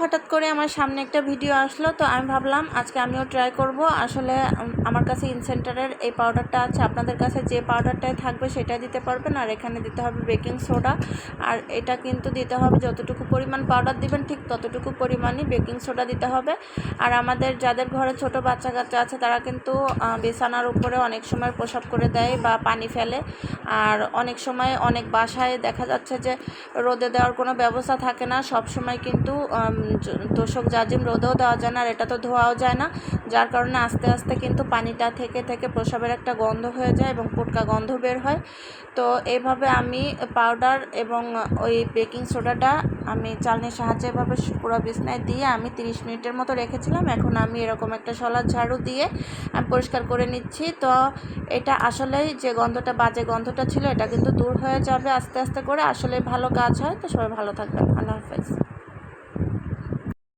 হঠাৎ করে আমার সামনে একটা ভিডিও আসলো, তো আমি ভাবলাম আজকে আমিও ট্রাই করব। আসলে আমার কাছে ইনসেন্টারের এই পাউডারটা আছে, আপনাদের কাছে যে পাউডারটাই থাকবে সেটা দিতে পারবেন। আর এখানে দিতে হবে বেকিং সোডা, আর এটা কিন্তু দিতে হবে যতটুকু পরিমাণ পাউডার দিবেন ঠিক ততটুকু পরিমাণই বেকিং সোডা দিতে হবে। আর আমাদের যাদের ঘরে ছোট বাচ্চা কাচ্চা আছে তারা কিন্তু বিছানার উপরে অনেক সময় প্রসাব করে দেয় বা পানি ফেলে। আর অনেক সময় অনেক বাসায় দেখা যাচ্ছে যে রোদে দেওয়ার কোনো ব্যবস্থা থাকে না, সব সময় কিন্তু তোষক জাজিম রোদেও দেওয়া যায় না, আর এটা তো ধোয়াও যায় না, যার কারণে আস্তে আস্তে কিন্তু পানিটা থেকে থেকে প্রসাবের একটা গন্ধ হয়ে যায় এবং পোটকা গন্ধ বের হয়। তো এইভাবে আমি পাউডার এবং ওই বেকিং সোডাটা আমি চালনির সাহায্যে এভাবে পুরো বিছনায় দিয়ে আমি 30 মিনিটের মতো রেখেছিলাম। এখন আমি এরকম একটা শলার ঝাড়ু দিয়ে আমি পরিষ্কার করে নিচ্ছি। তো এটা আসলেই যে গন্ধটা, বাজে গন্ধটা ছিল, এটা কিন্তু দূর হয়ে যাবে আস্তে আস্তে করে। আসলে ভালো কাজ হয়। তো সবাই ভালো থাকবেন। আল্লাহ হাফেজ।